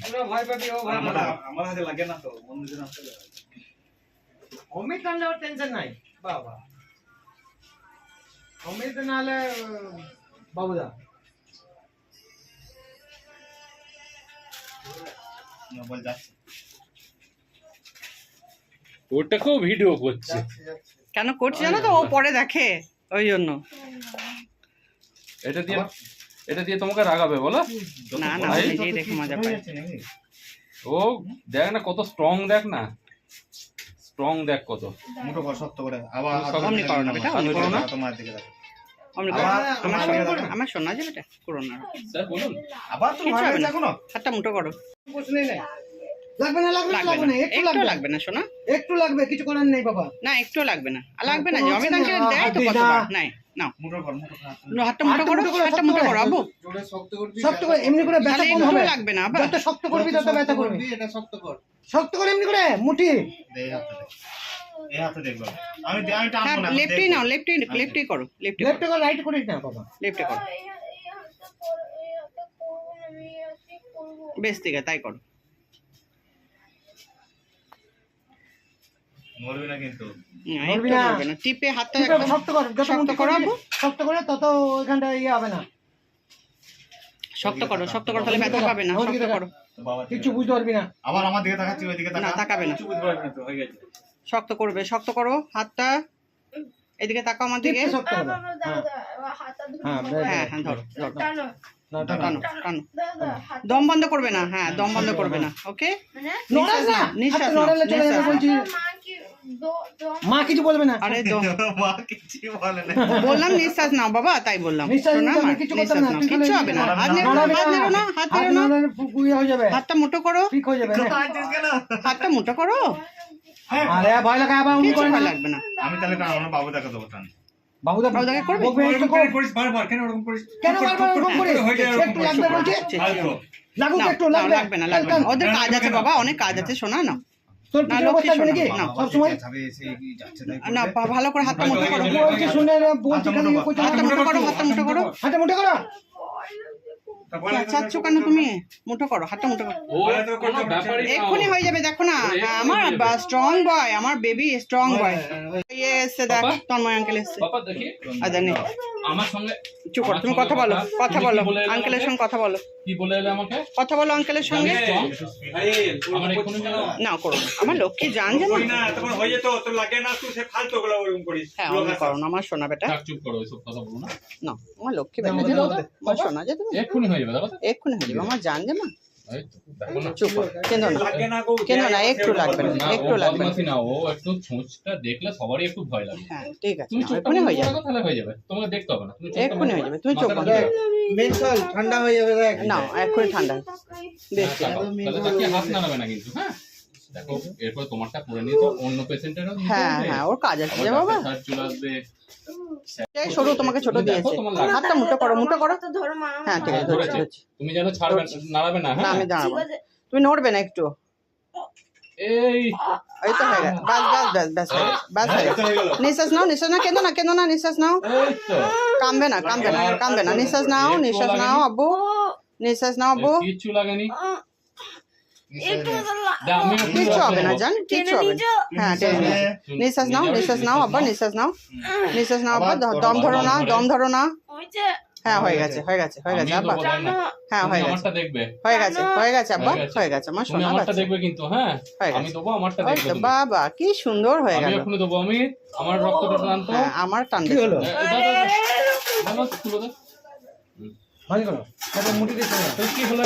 আমরা ভয় পাবি ও ভয় পাবে আমার হাতে লাগে না তো বন্ধুদের হাতে লাগে অমিত নাহলে ওর টেনশন নাই বাবা অমিত নাহলে বাবুদা মোবাইল যাচ্ছে ওটাকেও ভিডিও করছে কেন করছে জানো তো ও পরে দেখে ওই জন্য এটা দিয়ে তোমাকে রাগাবে বলো না না নিজেই দেখে মজা পায় ও দেখ না কত স্ট্রং দেখ না স্ট্রং দেখ কত মুঠো কর শক্ত করে আবার অমনি করো না বেটা অমনি করো না তোমার দিকে দেখো অমনি করো আমার শোনা যে বেটা করো না স্যার বলুন আবার তো কিছু হবে না দেখো না হাতটা মুঠো করো প্রশ্নই নাই লাগবে না একটু লাগবে না শোনা একটু লাগবে কিছু করার নেই বাবা না একটু লাগবে না আর লাগবে না যে অমিত আঙ্কেল দেয় তো কতবার নাই নাও মুঠো কর মুঠো হাতটা মুঠো করো হাতটা মুঠো করো আবু জোরে শক্ত করে এমনি করে ব্যথা তাহলে কম একটু হবে লাগবে না আবার যত শক্ত করবি তত ব্যথা করবি এটা শক্ত কর শক্ত করে এমনি করে মুঠি এই হাতে দেখো আমি টানবো হ্যাঁ না লেফটই নাও লেফটই করো লেফটই লেফট করে রাইট করিস না বাবা লেফটে করো বেশ ঠিক আছে তাই করো মরবি না কিন্তু একটু নড়বে না টিপে হাতটা একদম শক্ত কর যত শক্ত মুঠি করো করবি, আবু শক্ত করে তত ওইখানটা ইয়ে হবে না শক্ত করো তাহলে ব্যথা পাবে না শক্ত করো বাবা কিছু বুঝতে পারবি না আবার আমার দিকে তাকাচ্ছি ওই দিকে না তাকাবে না কিছু বুঝতে পারবি না তো হয়ে গেছে শক্ত করো হাতটা এদিকে তাকাও আমার দিকে টিপে শক্ত করে হ্যাঁ হ্যাঁ ধরো না টানো দম বন্ধ করবে না হ্যাঁ দম বন্ধ করবে না ওকে নড়াস না নিঃশ্বাস হাত নড়ালে চলে যাবে বলছি মা কিছু বলবে না আরে মা কিছু বলে না বললাম নিঃশ্বাস নাও বাবা তাই বললাম নিঃশ্বাস শোনা নিতে হবে, আমার, কিছু করতে নিঃশ্বাস হবে না, নাও তুই কিচ্ছু খালি হবে না নড়াবি হাত নেড়ো না হাত নেড়ো না নড়ালে হয়ে যাবে হাতটা মুঠো করো ঠিক হয়ে যাবে হাতটা মুঠো করো আরে ভয় লাগা আবার উনি কিছু করে ভয় না লাগবে না আমি তাহলে আমার বাবু দেখা দেবো টান বাবুদাকে করবে এরকম করিস বারবার কেন এরকম করিস কেন বারবার ওরকম করিস একটু লাগবে বলছি লাগুক একটু লাগবে লাগবে না ওদের কাজ আছে বাবা অনেক কাজ আছে শোনা না তোর না, পিছনে লক্ষ্মী বসে নাকি শোনা, সব সময় না ভালো করে হাতটা মুঠো করো বলছি শুনে বলছি কেন হাতটা মুঠো করো হাতে মুঠে করো চাচ্ছ কেন তুমি মুঠো করো হাতটা মুঠো করো ও কোনো ব্যাপারই না এক্ষুনি হয়ে যাবে দেখো না আমার স্ট্রং বয় আমার বেবি স্ট্রং বয় ইয়ে এসছে দেখ তন্ময় আঙ্কেল এসছে বাবা দেখি আচ্ছা নে আমার সঙ্গে চুপ করো তুমি কথা বলো আঙ্কেলের সঙ্গে কথা বলো কি বলে এলে আমাকে কথা বলো আঙ্কেলের সঙ্গে আমার এক্ষুনি কেন না করো না। আমার লক্ষ্মী জান যে না তখন হয়ে যেত তোর লাগে না তুই সে ফালতু গুলো ওরকম করিস হ্যাঁ অমনি করো না আমার সোনা বেটা থাক, চুপ করো ওইসব কথা বলো না না আমার লক্ষ্মী বেটা যে আমার সোনা যে তুমি এক্ষুনি হয়ে যাবে দাদা এক্ষুনি হয়ে যাবে আমার জান যে মা এই তো, দেখো না চুপ করো কেন না একটু লাগবে না না, একটু ও লাগবে না বদমাশি না ও একটু ছুঁচটা দেখলে সবারই একটু ভয় লাগে হ্যাঁ ঠিক আছে তুমি চুপটা এক্ষুনি হয়ে যাবে তাহলে হয়ে যাবে তোমাকে দেখতে হবে না তুমি চুপটা এক্ষুনি হয়ে যাবে তুমি চুপ মাথাটা করো দিয়ে রাখো। মেন্টাল ঠান্ডা হয়ে যাবে দেখ না এক্ষুনি ঠান্ডা বেশ হ্যাঁ, তাকাও। তাহলে তাকিয়ে হাত নাড়াবে না কিন্তু হ্যাঁ দেখো এরপর তোমারটা করে নিয়ে তো অন্য পেশেন্টেরও হ্যাঁ ওর কাজ আছে যে বাবা চলে আসবে এই সরু তোমাকে ছোট দেখো, দিয়েছে তোমার লাগবে। হাতটা মুঠো করো হ্যাঁ ঠিক আছে ধরছি ধরছি তুমি যেন ছাড়বে নাড়াবে না না হ্যাঁ আমি দাঁড়াবো তুমি নড়বে না একটু এই এই তো হয়ে গেছে বাস হয়ে গেছে নিঃশ্বাস নাও কেঁদো না নিঃশ্বাস নাও এই তো কামবে না নিঃশ্বাস নাও আব্বু নিঃশ্বাস নাও আব্বু কিচ্ছু লাগেনি দা, আমিও একটু কিচ্ছু হবে না আসবো। জান কিচ্ছু হবে না হ্যাঁ টেনে নিও। নিঃশ্বাস নাও আব্বা নিঃশ্বাস নাও আব্বা দম ধরো না হ্যাঁ হয়ে গেছে আমিও আব্বা দেবো, তাই না? হ্যাঁ তুমি হয়ে গেছে আমারটা দেখবে হয়ে গেছে আব্বা হয়ে গেছে। হয়ে গেছে আমার তুমি সোনা আমারটা বাচ্চা দেখবে কিন্তু হ্যাঁ হয়ে আমি গেছে দেবো আমারটা ওই দেখবে তো তুমি। বাবা কি সুন্দর হয়ে আমি গেল এখনো দেবো আমি আমার রক্তটা টানতো হ্যাঁ আমার টান কি হলো দাদা খুলে দাও ভালো করো মুঠি দিয়ে তো কি হলো